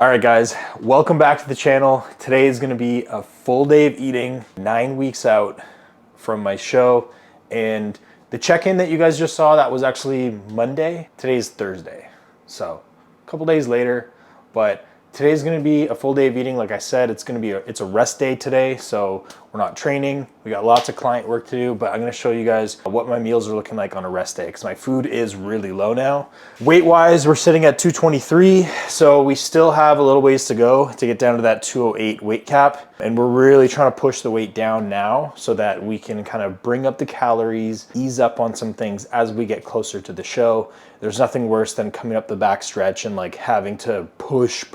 All right, guys, welcome back to the channel. Today is gonna be a full day of eating, 9 weeks out from my show. And the check-in that you guys just saw, that was actually Monday. Today's Thursday. So a couple days later, but today's gonna be a full day of eating. Like I said, it's a rest day today. So we're not training. We got lots of client work to do, but I'm gonna show you guys what my meals are looking like on a rest day because my food is really low now. Weight-wise, we're sitting at 223. So we still have a little ways to go to get down to that 208 weight cap. And we're really trying to push the weight down now so that we can kind of bring up the calories, ease up on some things as we get closer to the show. There's nothing worse than coming up the back stretch and like having to push.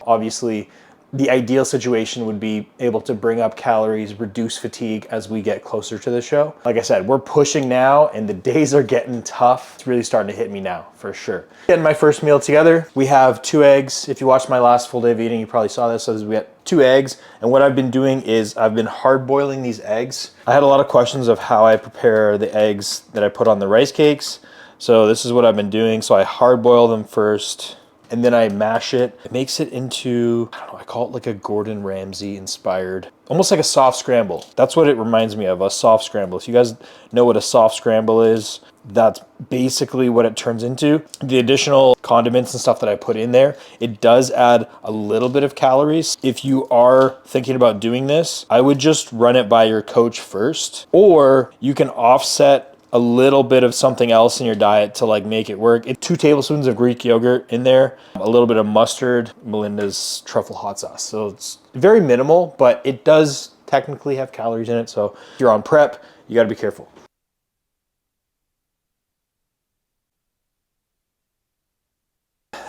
Obviously, the ideal situation would be able to bring up calories, reduce fatigue as we get closer to the show. Like I said, we're pushing now and the days are getting tough. It's really starting to hit me now, for sure. Getting my first meal together. We have 2 eggs. If you watched my last full day of eating, you probably saw this. So we got 2 eggs. And what I've been doing is I've been hard boiling these eggs. I had a lot of questions of how I prepare the eggs that I put on the rice cakes. So this is what I've been doing. So I hard boil them first, and then I mash it. It makes it into, I don't know, I call it like a Gordon Ramsay inspired, almost like a soft scramble. That's what it reminds me of, a soft scramble. If you guys know what a soft scramble is, that's basically what it turns into. The additional condiments and stuff that I put in there, it does add a little bit of calories. If you are thinking about doing this, I would just run it by your coach first, or you can offset a little bit of something else in your diet to like make it work. 2 tablespoons of Greek yogurt in there, a little bit of mustard, Melinda's truffle hot sauce. So it's very minimal, but it does technically have calories in it. So if you're on prep, you gotta be careful.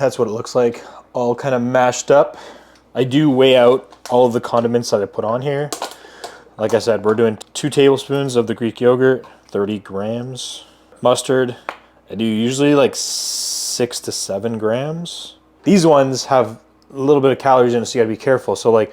That's what it looks like, all kind of mashed up. I do weigh out all of the condiments that I put on here. Like I said, we're doing 2 tablespoons of the Greek yogurt, 30 grams. Mustard, I do usually like 6 to 7 grams. These ones have a little bit of calories in it, so you gotta be careful. So like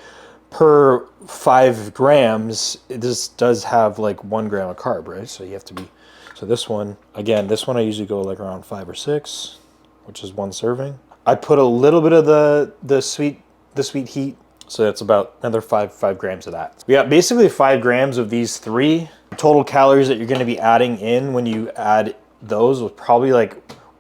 per 5 grams, this does have like 1 gram of carb, right? So you have to be, so this one, again, this one I usually go like around 5 or 6, which is 1 serving. I put a little bit of the sweet heat, so that's about another 5 grams of that. We got basically 5 grams of these 3. Total calories that you're gonna be adding in when you add those was probably like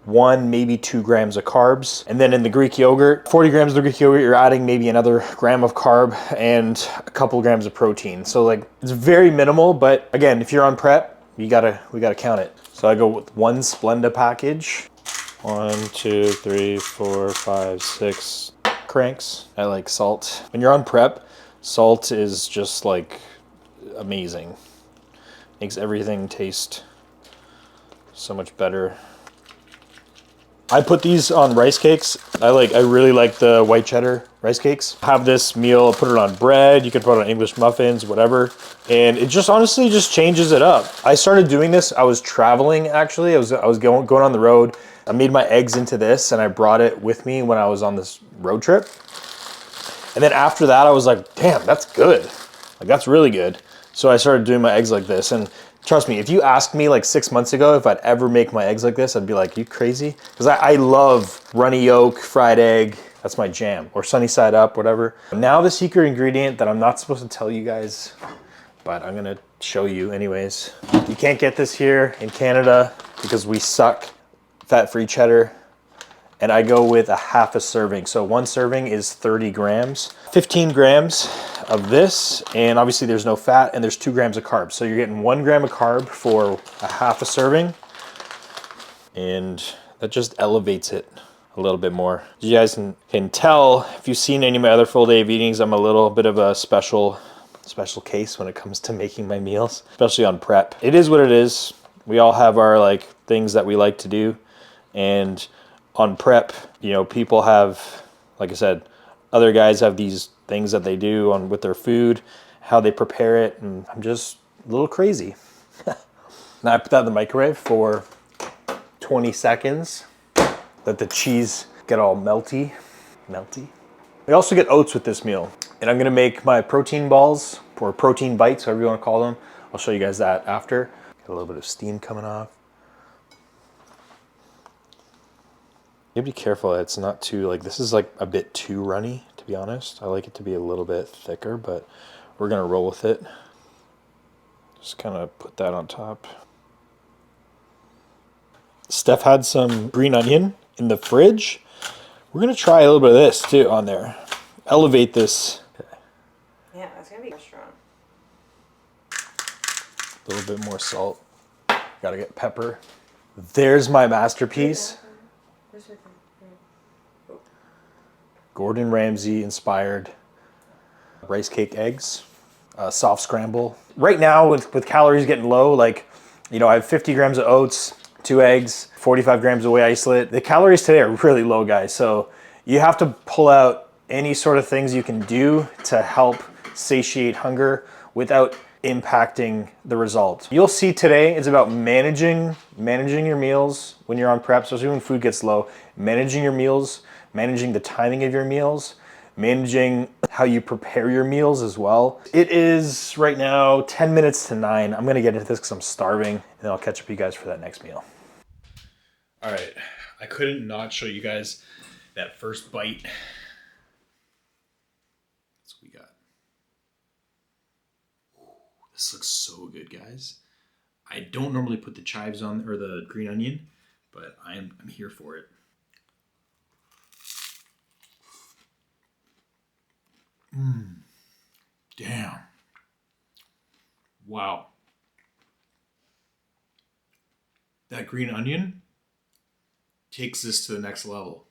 1, maybe 2 grams of carbs. And then in the Greek yogurt, 40 grams of the Greek yogurt, you're adding maybe another gram of carb and a couple grams of protein. So like it's very minimal, but again, if you're on prep, we gotta count it. So I go with 1 Splenda package. 1, 2, 3, 4, 5, 6 cranks. I like salt. When you're on prep, salt is just like amazing. Makes everything taste so much better. I put these on rice cakes. I really like the white cheddar rice cakes. Have this meal, put it on bread. You can put it on English muffins, whatever. And it just honestly just changes it up. I started doing this, I was traveling actually. I was going on the road. I made my eggs into this and I brought it with me when I was on this road trip. And then after that, I was like, damn, that's good. Like that's really good. So I started doing my eggs like this, and trust me, if you asked me like 6 months ago if I'd ever make my eggs like this, I'd be like, you crazy? Because I love runny yolk, fried egg, that's my jam, or sunny side up, whatever. Now the secret ingredient that I'm not supposed to tell you guys, but I'm gonna show you anyways. You can't get this here in Canada because we suck fat-free cheddar. And I go with a half a serving. So 1 serving is 30 grams. 15 grams of this, and obviously there's no fat, and there's 2 grams of carbs. So you're getting 1 gram of carb for a half a serving, and that just elevates it a little bit more. As you guys can tell, if you've seen any of my other full day of eatings, I'm a little bit of a special case when it comes to making my meals, especially on prep. It is what it is. We all have our like things that we like to do, and on prep, you know, people have, like I said, other guys have these things that they do with their food, how they prepare it, and I'm just a little crazy. Now I put that in the microwave for 20 seconds, let the cheese get all melty. We also get oats with this meal, and I'm gonna make my protein balls, or protein bites, however you wanna call them. I'll show you guys that after. Get a little bit of steam coming off. You gotta be careful that it's not too, like, this is like a bit too runny, to be honest. I like it to be a little bit thicker, but we're gonna roll with it. Just kind of put that on top. Steph had some green onion in the fridge. We're gonna try a little bit of this too on there. Elevate this. Yeah, that's gonna be strong. A little bit more salt. Gotta get pepper. There's my masterpiece. Gordon Ramsay inspired rice cake eggs, soft scramble. Right now with calories getting low, like, you know, I have 50 grams of oats, 2 eggs, 45 grams of whey isolate. The calories today are really low, guys. So you have to pull out any sort of things you can do to help satiate hunger without impacting the result. You'll see today it's about managing your meals when you're on prep, especially when food gets low, managing your meals, managing the timing of your meals, managing how you prepare your meals as well. It is right now 10 minutes to 9. I'm gonna get into this because I'm starving, and then I'll catch up with you guys for that next meal. All right, I couldn't not show you guys that first bite. That's what we got. Ooh, this looks so good, guys. I don't normally put the chives on, or the green onion, but I'm here for it. Damn. Wow. That green onion takes this to the next level.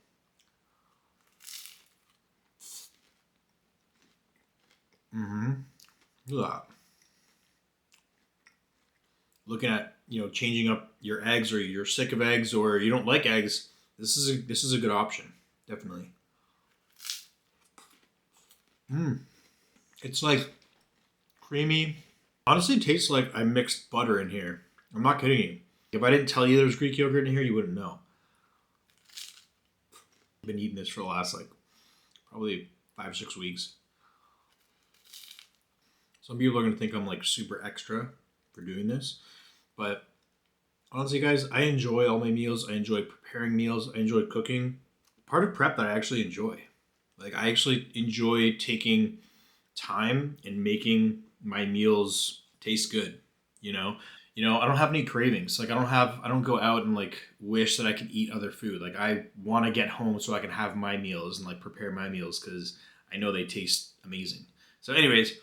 Look at that. Looking at, you know, changing up your eggs, or you're sick of eggs, or you don't like eggs, this is a good option, definitely. It's like creamy. Honestly, it tastes like I mixed butter in here. I'm not kidding you. If I didn't tell you there was Greek yogurt in here, you wouldn't know. I've been eating this for the last, like, probably 5-6 weeks. Some people are going to think I'm like super extra for doing this, but honestly, guys, I enjoy all my meals. I enjoy preparing meals. I enjoy cooking. Part of prep that I actually enjoy. Like, I actually enjoy taking time and making my meals taste good, you know? I don't have any cravings. Like, I don't go out and like wish that I could eat other food. Like, I want to get home so I can have my meals and like prepare my meals because I know they taste amazing. So anyways,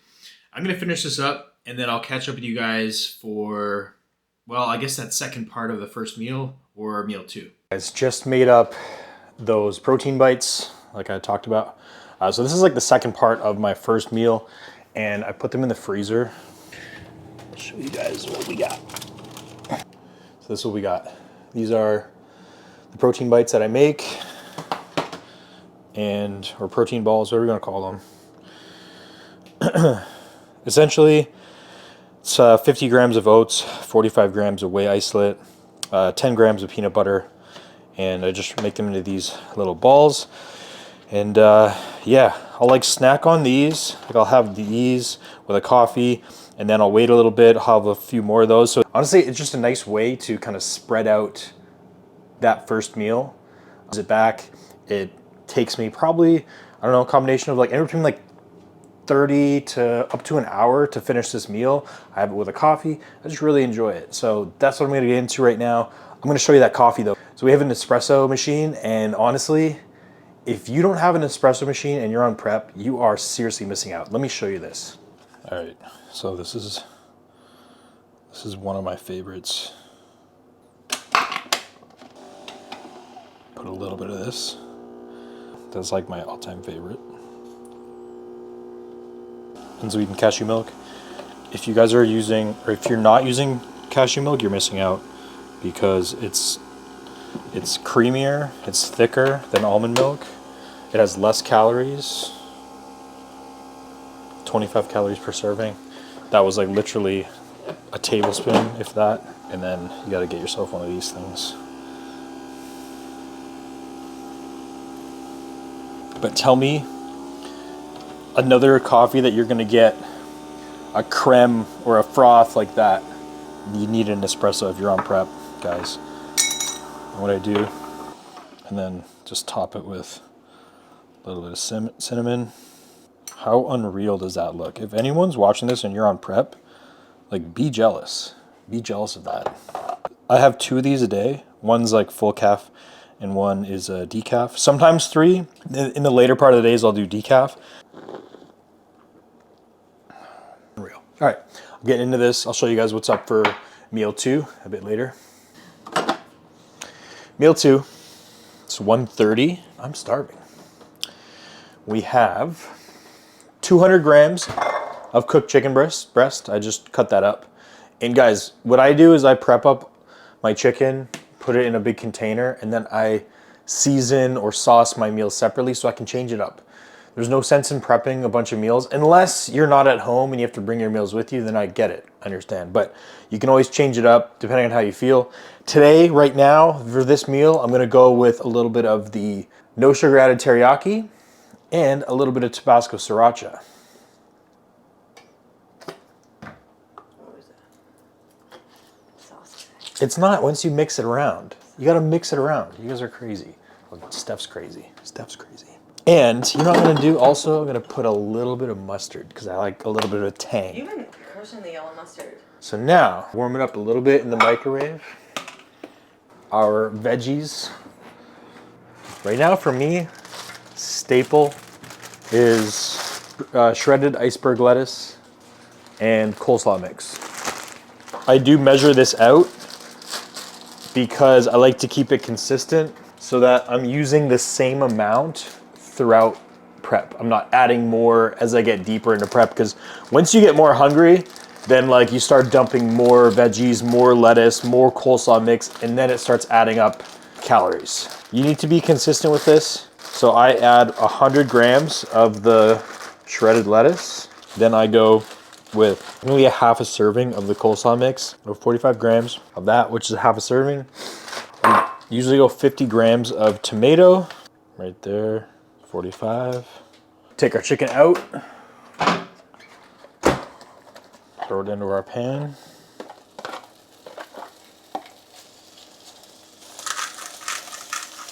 I'm going to finish this up and then I'll catch up with you guys for, well, I guess that second part of the first meal, or meal 2. I just made up those protein bites like I talked about. So this is like the second part of my first meal, and I put them in the freezer. I'll show you guys what we got. So this is what we got. These are the protein bites that I make, or protein balls, whatever you want to call them. Essentially, it's 50 grams of oats, 45 grams of whey isolate, 10 grams of peanut butter, and I just make them into these little balls. And yeah, I'll like snack on these. Like, I'll have these with a coffee, and then I'll wait a little bit. I'll have a few more of those. So honestly, it's just a nice way to kind of spread out that first meal. It back. It takes me probably, I don't know, a combination of like anywhere between like 30 to up to an hour to finish this meal. I have it with a coffee. I just really enjoy it. So that's what I'm going to get into right now. I'm going to show you that coffee though. So we have an espresso machine, and honestly, if you don't have an espresso machine and you're on prep, you are seriously missing out. Let me show you this. All right, so this is one of my favorites. Put a little bit of this. That's like my all-time favorite. Unsweetened cashew milk. If you guys are using, or if you're not using cashew milk, you're missing out, because it's creamier, it's thicker than almond milk. It has less calories, 25 calories per serving. That was like literally a tablespoon, if that. And then you got to get yourself one of these things. But tell me another coffee that you're going to get a creme or a froth like that. You need an espresso if you're on prep, guys. And what I do, and then just top it with a little bit of cinnamon. How unreal does that look? If anyone's watching this and you're on prep, like, be jealous. Be jealous of that. I have 2 of these a day. One's like full calf and one is a decaf. Sometimes 3. In the later part of the days, I'll do decaf. Unreal. All right, I'm getting into this. I'll show you guys what's up for meal 2 a bit later. Meal 2, it's 1:30. I'm starving. We have 200 grams of cooked chicken breast. I just cut that up. And guys, what I do is I prep up my chicken, put it in a big container, and then I season or sauce my meals separately so I can change it up. There's no sense in prepping a bunch of meals unless you're not at home and you have to bring your meals with you, then I get it, I understand. But you can always change it up depending on how you feel. Today, right now, for this meal, I'm gonna go with a little bit of the no sugar added teriyaki and a little bit of Tabasco sriracha. It's not once you mix it around. You gotta mix it around. You guys are crazy. Well, Steph's crazy. Steph's crazy. And you know what I'm gonna do also? I'm gonna put a little bit of mustard because I like a little bit of a tang. You've been crushing the yellow mustard. So now, warm it up a little bit in the microwave. Our veggies. Right now for me, staple is shredded iceberg lettuce and coleslaw mix. I do measure this out because I like to keep it consistent so that I'm using the same amount throughout prep. I'm not adding more as I get deeper into prep because once you get more hungry, then like you start dumping more veggies, more lettuce, more coleslaw mix, and then it starts adding up calories. You need to be consistent with this. So I add 100 grams of the shredded lettuce. Then I go with maybe a half a serving of the coleslaw mix, or 45 grams of that, which is half a serving. I usually go 50 grams of tomato, right there, 45. Take our chicken out, throw it into our pan.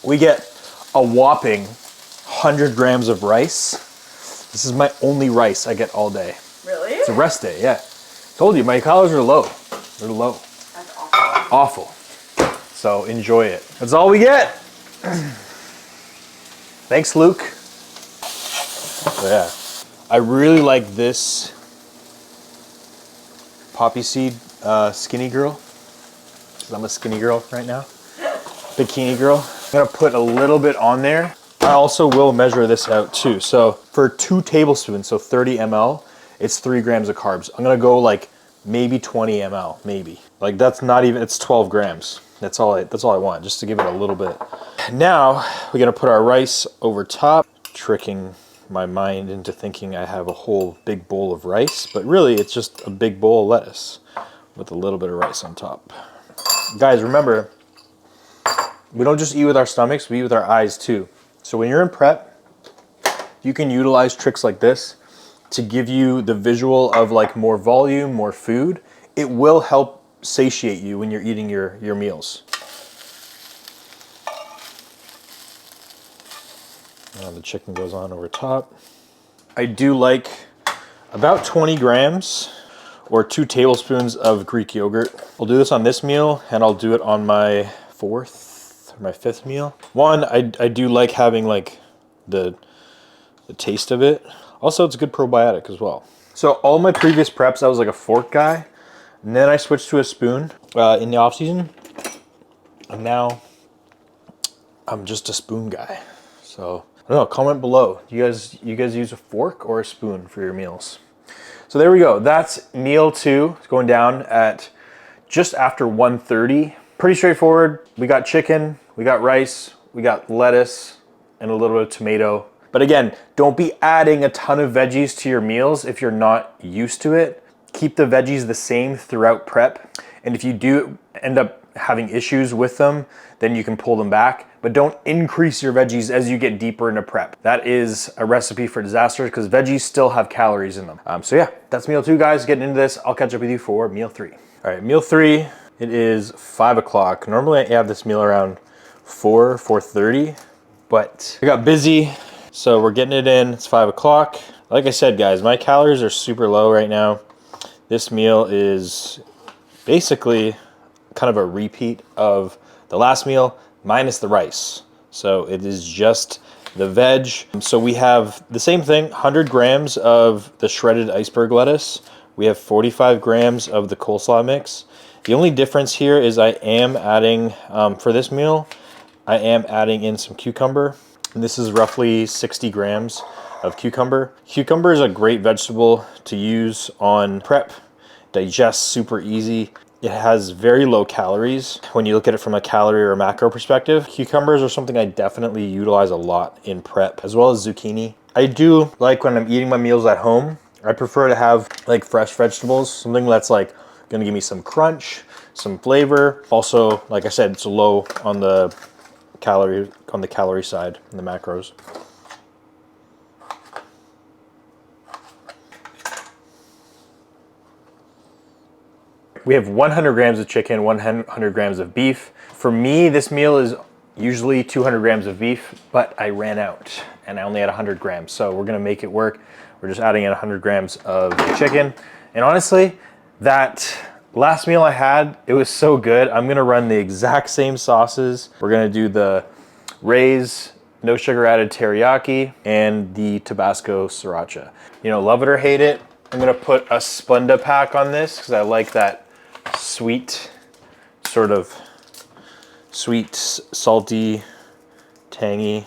We get a whopping 100 grams of rice. This is my only rice I get all day. Really? It's a rest day, yeah. Told you, my calories are low. They're low. That's awful. Awful. So enjoy it. That's all we get. Thanks, Luke. So yeah, I really like this poppy seed skinny girl. Because I'm a skinny girl right now. Bikini girl. I'm gonna put a little bit on there. I also will measure this out too. So for 2 tablespoons, so 30 ml, it's 3 grams of carbs. I'm gonna go like maybe 20 ml, maybe. Like that's not even, it's 12 grams. That's all I want, just to give it a little bit. Now, we're gonna put our rice over top, tricking my mind into thinking I have a whole big bowl of rice, but really it's just a big bowl of lettuce with a little bit of rice on top. Guys, remember, we don't just eat with our stomachs, we eat with our eyes too. So when you're in prep, you can utilize tricks like this to give you the visual of like more volume, more food. It will help satiate you when you're eating your meals. Now the chicken goes on over top. I do like about 20 grams or 2 tablespoons of Greek yogurt. I'll do this on this meal and I'll do it on my 4th or my 5th meal. One, I do like having like the taste of it. Also, it's a good probiotic as well. So all my previous preps, I was like a fork guy. And then I switched to a spoon in the off season. And now I'm just a spoon guy. So I don't know, comment below. You guys use a fork or a spoon for your meals? So there we go. That's meal 2. It's going down at just after 1:30. Pretty straightforward. We got chicken, we got rice, we got lettuce, and a little bit of tomato. But again, don't be adding a ton of veggies to your meals if you're not used to it. Keep the veggies the same throughout prep. And if you do end up having issues with them, then you can pull them back. But don't increase your veggies as you get deeper into prep. That is a recipe for disaster because veggies still have calories in them. So yeah, that's meal 2, guys. Getting into this, I'll catch up with you for meal 3. All right, meal 3, it is 5 o'clock. Normally I have this meal around 4:30, but I got busy, so we're getting it in. It's 5 o'clock. Like I said, guys, my calories are super low right now. This meal is basically kind of a repeat of the last meal minus the rice. So it is just the veg. So we have the same thing, 100 grams of the shredded iceberg lettuce. We have 45 grams of the coleslaw mix. The only difference here is I am adding, for this meal, I am adding in some cucumber. And this is roughly 60 grams of cucumber. Cucumber is a great vegetable to use on prep. Digests super easy. It has very low calories when you look at it from a calorie or macro perspective. Cucumbers are something I definitely utilize a lot in prep, as well as zucchini. I do like when I'm eating my meals at home, I prefer to have like fresh vegetables, something that's like gonna give me some crunch, some flavor. Also, like I said, it's low on the calorie side in the macros. We have 100 grams of chicken, 100 grams of beef. For me, this meal is usually 200 grams of beef, but I ran out and I only had 100 grams. So we're gonna make it work. We're just adding in 100 grams of chicken. And honestly, that last meal I had, it was so good. I'm gonna run the exact same sauces. We're gonna do the Ray's no sugar added teriyaki and the Tabasco sriracha. You know, love it or hate it, I'm gonna put a Splenda pack on this because I like that sweet, sort of sweet, salty, tangy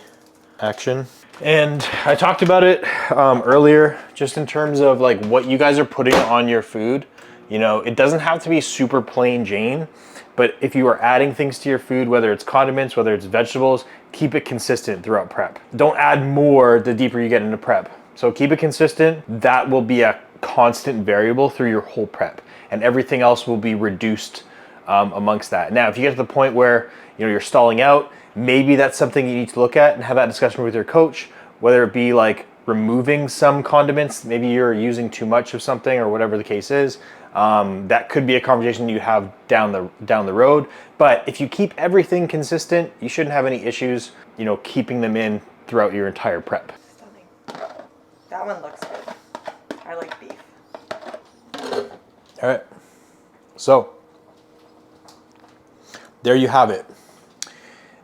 action. And I talked about it earlier, just in terms of like what you guys are putting on your food. You know, it doesn't have to be super plain Jane, but if you are adding things to your food, whether it's condiments, whether it's vegetables, keep it consistent throughout prep. Don't add more the deeper you get into prep. So keep it consistent. That will be a constant variable through your whole prep, and everything else will be reduced amongst that. Now, if you get to the point where you're stalling out, maybe that's something you need to look at and have that discussion with your coach, whether it be like removing some condiments, maybe you're using too much of something or whatever the case is. That could be a conversation you have down the road. But if you keep everything consistent, you shouldn't have any issues, keeping them in throughout your entire prep. Stunning. That one looks good. I like beef. All right. So there you have it.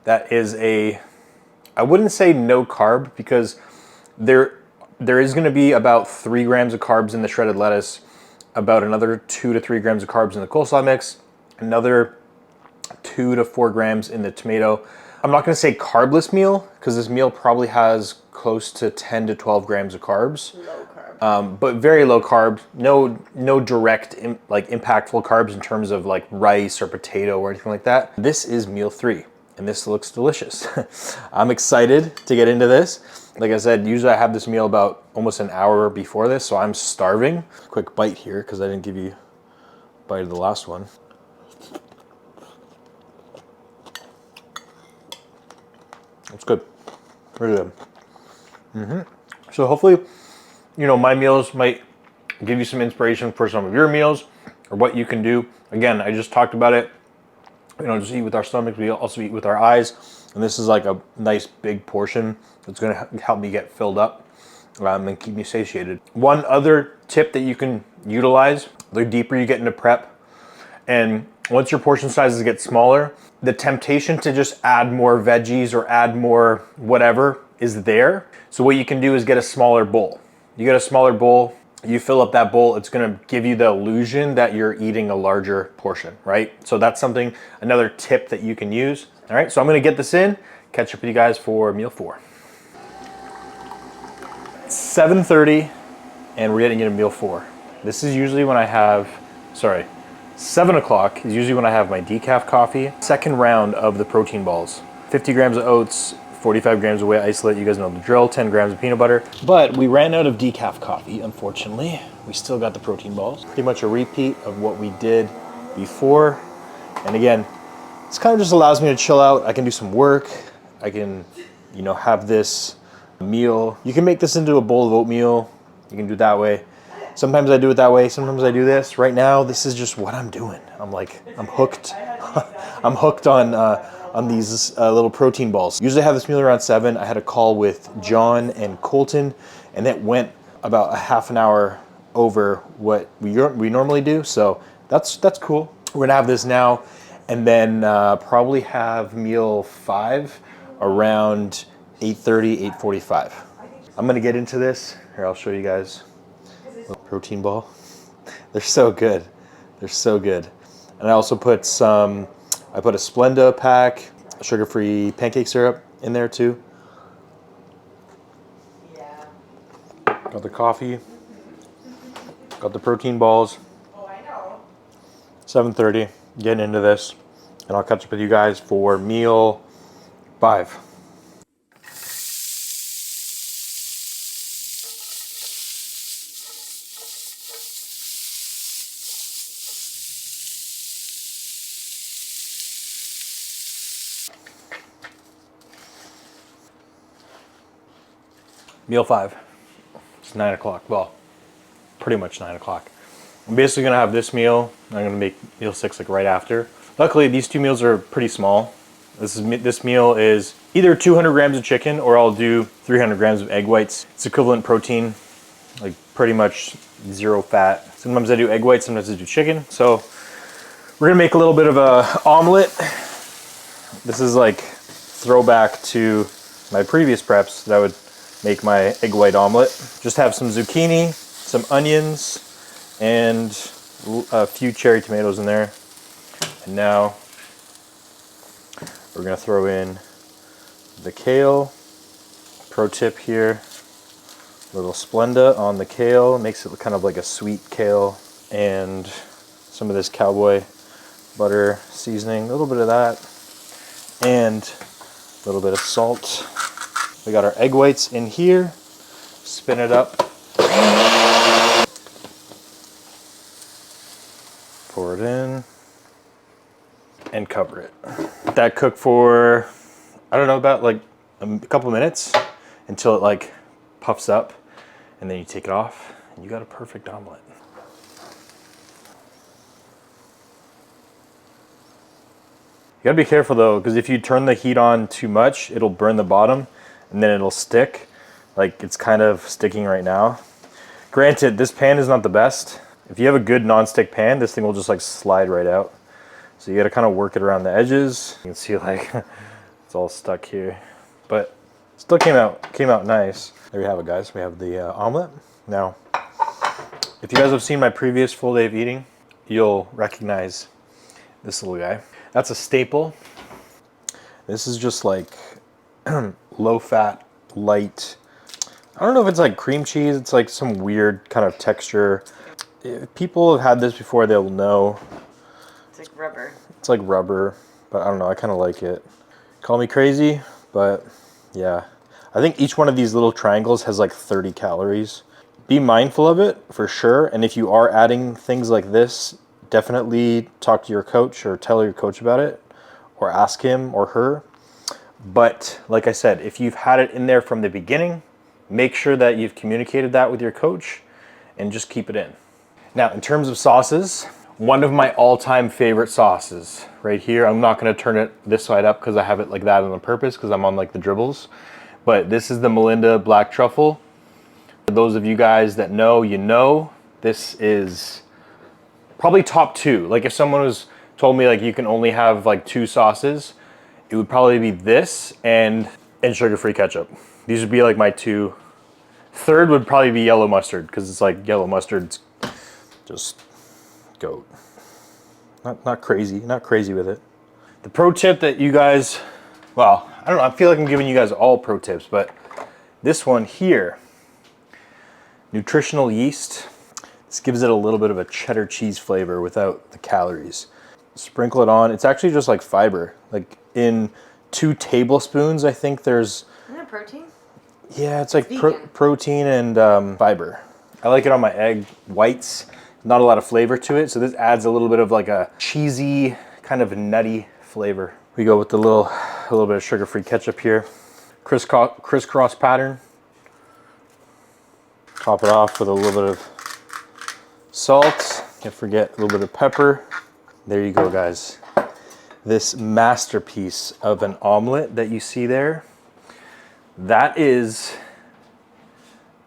That is I wouldn't say no carb, because there is going to be about 3 grams of carbs in the shredded lettuce, about another 2 to 3 grams of carbs in the coleslaw mix, another 2 to 4 grams in the tomato. I'm not going to say carbless meal, because this meal probably has close to 10 to 12 grams of carbs. Low carb. But very low carb. No direct impactful carbs in terms of like rice or potato or anything like that. This is meal 3. And this looks delicious. I'm excited to get into this. Like I said, usually I have this meal about almost an hour before this, so I'm starving. Quick bite here, because I didn't give you a bite of the last one. It's good. Really good. So hopefully, my meals might give you some inspiration for some of your meals or what you can do. Again, I just talked about it. Just eat with our stomachs, we also eat with our eyes. And this is like a nice big portion that's gonna help me get filled up and keep me satiated. One other tip that you can utilize, the deeper you get into prep, and once your portion sizes get smaller, the temptation to just add more veggies or add more whatever is there. So what you can do is get a smaller bowl. You get a smaller bowl, you fill up that bowl, it's gonna give you the illusion that you're eating a larger portion, right? So that's another tip that you can use. All right, so I'm gonna get this in, catch up with you guys for meal 4. It's 7:30, and we're getting into meal 4. This is usually when 7 o'clock is usually when I have my decaf coffee. Second round of the protein balls. 50 grams of oats, 45 grams of whey isolate, you guys know the drill, 10 grams of peanut butter. But we ran out of decaf coffee, unfortunately. We still got the protein balls. Pretty much a repeat of what we did before. And again, this kind of just allows me to chill out. I can do some work. I can, have this meal. You can make this into a bowl of oatmeal. You can do it that way. Sometimes I do it that way. Sometimes I do this. Right now, this is just what I'm doing. I'm hooked. I'm hooked on on these little protein balls. Usually I have this meal around 7. I had a call with John and Colton, and it went about a half an hour over what we normally do. So that's cool. We're gonna have this now, and then probably have meal 5 around 8:30, 8:45. I'm gonna get into this. Here, I'll show you guys. Little protein ball. They're so good. They're so good. And I also put I put a Splenda pack, sugar-free pancake syrup in there too. Yeah. Got the coffee. Got the protein balls. Oh, I know. 7:30. Getting into this, and I'll catch up with you guys for meal 5. Meal 5. It's 9 o'clock. Well, pretty much 9 o'clock. I'm basically gonna have this meal. I'm gonna make meal 6 like right after. Luckily, these 2 meals are pretty small. This meal is either 200 grams of chicken, or I'll do 300 grams of egg whites. It's equivalent protein, like pretty much 0 fat. Sometimes I do egg whites, sometimes I do chicken. So we're gonna make a little bit of a omelet. This is like throwback to my previous preps that I would make my egg white omelet. Just have some zucchini, some onions, and a few cherry tomatoes in there. And now we're gonna throw in the kale. Pro tip here, little Splenda on the kale, makes it kind of like a sweet kale. And some of this cowboy butter seasoning, a little bit of that, and a little bit of salt. We got our egg whites in here. Spin it up. Pour it in. And cover it. That cooked for, I don't know, about like a couple minutes until it like puffs up. And then you take it off and you got a perfect omelet. You gotta be careful though, because if you turn the heat on too much, it'll burn the bottom. And then it'll stick, like it's kind of sticking right now. Granted, this pan is not the best. If you have a good non-stick pan, this thing will just like slide right out. So you gotta kind of work it around the edges. You can see like it's all stuck here, but still came out nice. There you have it, guys. We have the omelet. Now, if you guys have seen my previous full day of eating, you'll recognize this little guy. That's a staple. This is just like low fat, light. I don't know if it's like cream cheese. It's like some weird kind of texture. If people have had this before, they'll know. It's like rubber. It's like rubber, but I don't know. I kind of like it. Call me crazy, but yeah. I think each one of these little triangles has like 30 calories. Be mindful of it for sure. And if you are adding things like this, definitely talk to your coach or tell your coach about it, or ask him or her. But like I said, if you've had it in there from the beginning, make sure that you've communicated that with your coach and just keep it in. Now, in terms of sauces, one of my all-time favorite sauces right here. I'm not going to turn it this side up because I have it like that on purpose because I'm on like the dribbles. But this is the Melinda Black Truffle. For those of you guys that know, you know, this is probably top 2. Like if someone was told me like you can only have like 2 sauces, it would probably be this and sugar-free ketchup. These would be like my 2. Third would probably be yellow mustard because it's like yellow mustard's just goat. Not crazy with it. The pro tip that you guys, well, I don't know, I feel like I'm giving you guys all pro tips, but this one here, nutritional yeast. This gives it a little bit of a cheddar cheese flavor without the calories. Sprinkle it on. It's actually just like fiber. Like in 2 tablespoons, I think there's... Isn't it protein? Yeah, it's like protein and fiber. I like it on my egg whites. Not a lot of flavor to it, so this adds a little bit of like a cheesy, kind of nutty flavor. We go with a little bit of sugar-free ketchup here. Crisscross pattern. Top it off with a little bit of salt. Can't forget a little bit of pepper. There you go, guys. this masterpiece of an omelet that you see there. That is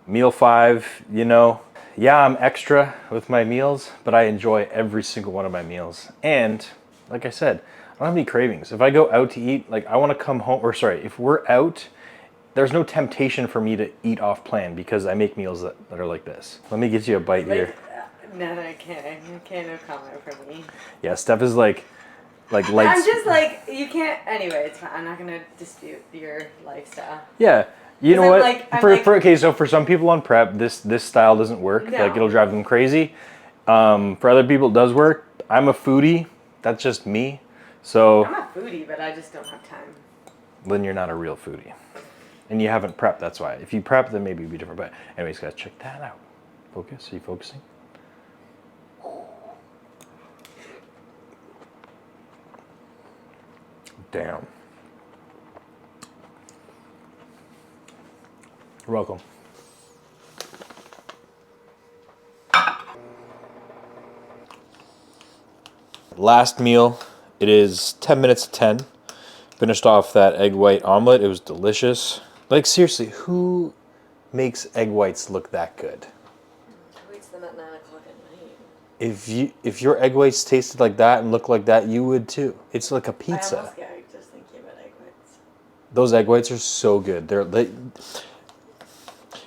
meal 5, you know. Yeah, I'm extra with my meals, but I enjoy every single one of my meals. And like I said, I don't have any cravings. If I go out to eat, like I want to come home, or sorry, if we're out, there's no temptation for me to eat off plan because I make meals that are like this. Let me get you a bite here. No, I can't. I can't, no comment from me. Yeah, Steph is like lights. I'm just like, you can't. Anyway, it's fine. I'm not gonna dispute your lifestyle. Yeah, you know what? Like, Okay, so for some people on prep, this style doesn't work. No. Like it'll drive them crazy. For other people, it does work. I'm a foodie. That's just me. So I'm a foodie, but I just don't have time. Then you're not a real foodie, and you haven't prepped. That's why. If you prep, then maybe it'd be different. But anyways, guys, check that out. Focus. Are you focusing? Damn. You're welcome. Last meal. It is 10 minutes to 10. Finished off that egg white omelet. It was delicious. Like seriously, who makes egg whites look that good? Who eats them at 9 o'clock at night? If your egg whites tasted like that and looked like that, you would too. It's like a I pizza. almost gagged just thinking about egg whites. Those egg whites are so good.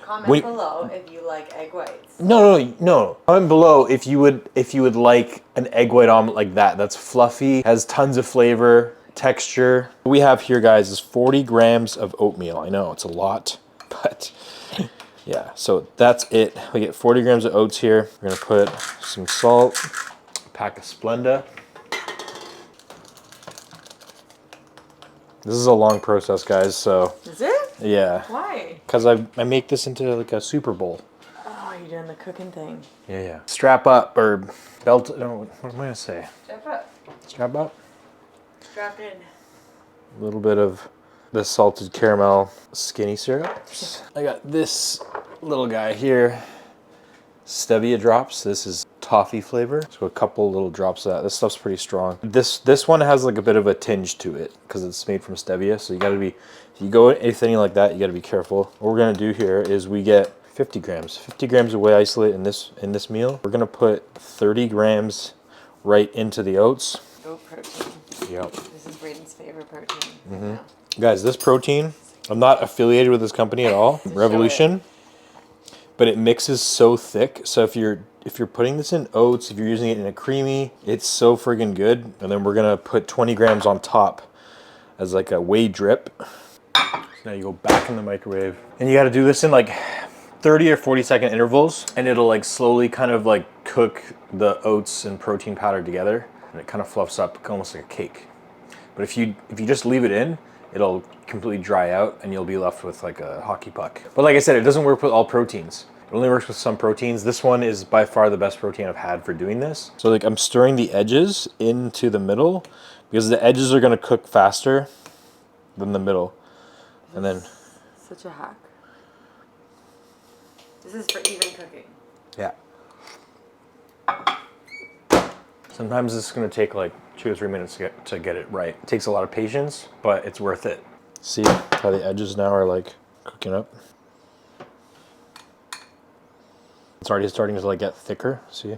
Comment below if you like egg whites. No. Comment below if you would like an egg white omelet like that. That's fluffy, has tons of flavor, texture. What we have here, guys, is 40 grams of oatmeal. I know it's a lot, but yeah. So that's it. We get 40 grams of oats here. We're gonna put some salt, a pack of Splenda. This is a long process, guys. So is it? Yeah. Why? Because I make this into like a Super Bowl. Oh, you're doing the cooking thing. Yeah. Strap up or belt. No, what am I gonna say? Strap up. Strap up. Strap in. A little bit of the salted caramel skinny syrups. I got this little guy here. Stevia drops. This is toffee flavor. So a couple little drops of that. This stuff's pretty strong. This one has like a bit of a tinge to it because it's made from stevia. So you gotta be, if you go anything like that, you gotta be careful. What we're gonna do here is we get 50 grams. 50 grams of whey isolate in this meal. We're gonna put 30 grams right into the oats. Oat protein. Yep. This is Braden's favorite protein. Mm-hmm. Guys, this protein, I'm not affiliated with this company at all. Revolution. But it mixes so thick. So if you're putting this in oats, if you're using it in a creamy, it's so friggin' good. And then we're gonna put 20 grams on top as like a whey drip. So now you go back in the microwave. And you gotta do this in like 30 or 40-second intervals. And it'll like slowly kind of like cook the oats and protein powder together. And it kind of fluffs up almost like a cake. But if you just leave it in, it'll completely dry out and you'll be left with like a hockey puck. But like I said, it doesn't work with all proteins. It only works with some proteins. This one is by far the best protein I've had for doing this. So like I'm stirring the edges into the middle because the edges are gonna cook faster than the middle. And then such a hack. This is for even cooking. Yeah. Sometimes this is gonna take like 2 or 3 minutes to get it right. It takes a lot of patience, but it's worth it. See how the edges now are like cooking up? It's already starting to like get thicker, see? I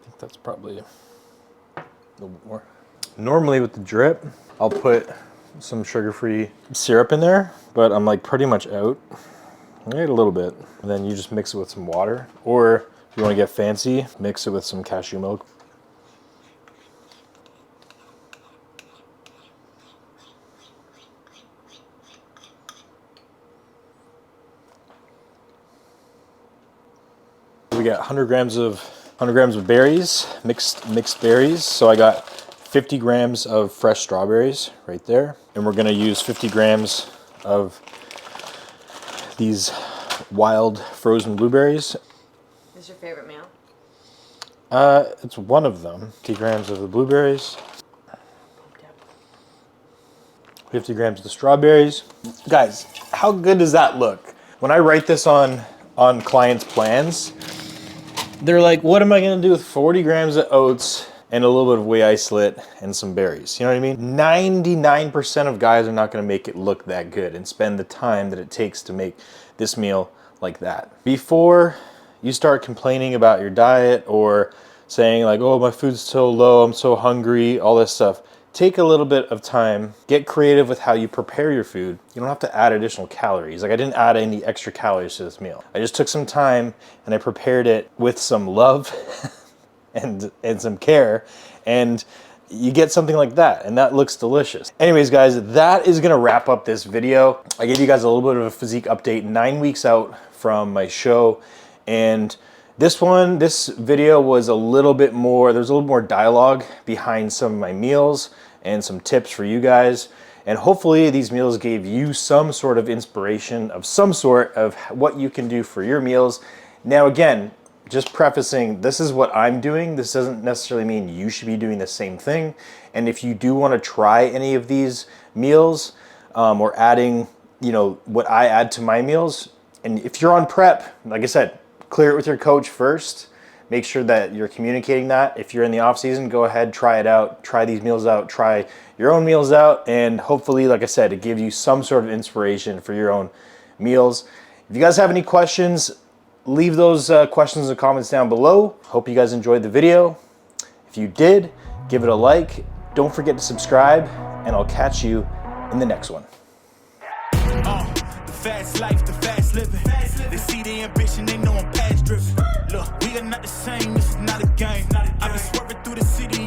think that's probably a little bit more. Normally with the drip, I'll put some sugar-free syrup in there, but I'm like pretty much out. I need a little bit. And then you just mix it with some water, or if you want to get fancy, mix it with some cashew milk. We got 100 grams of berries, mixed berries. So I got 50 grams of fresh strawberries right there. And we're gonna use 50 grams of these wild frozen blueberries. Is your favorite meal? It's one of them. 50 grams of the blueberries. 50 grams of the strawberries. Guys, how good does that look? when I write this on clients' plans, they're like, what am I gonna do with 40 grams of oats and a little bit of whey isolate and some berries? You know what I mean? 99% of guys are not gonna make it look that good and spend the time that it takes to make this meal like that. Before you start complaining about your diet or saying like, oh, my food's so low, I'm so hungry, all this stuff, take a little bit of time, get creative with how you prepare your food. You don't have to add additional calories. Like I didn't add any extra calories to this meal. I just took some time and I prepared it with some love and some care, and you get something like that, and that looks delicious. Anyways, guys, that is gonna wrap up this video. I gave you guys a little bit of a physique update 9 weeks out from my show, and this video was a little bit more, there's a little more dialogue behind some of my meals and some tips for you guys. And hopefully these meals gave you some sort of inspiration of some sort of what you can do for your meals. Now, again, just prefacing, this is what I'm doing. This doesn't necessarily mean you should be doing the same thing. And if you do want to try any of these meals or adding, you know, what I add to my meals, and if you're on prep, like I said, clear it with your coach first. Make sure that you're communicating that. If you're in the off season, go ahead, try it out, try these meals out, try your own meals out, and hopefully, like I said, it gives you some sort of inspiration for your own meals. If you guys have any questions, leave those questions and comments down below. Hope you guys enjoyed the video. If you did, give it a like. Don't forget to subscribe, and I'll catch you in the next one. The fast life, the fast living. They see the ambition, they know I'm past driven. Look, we are not the same, this is not a game. I be swerving through the city.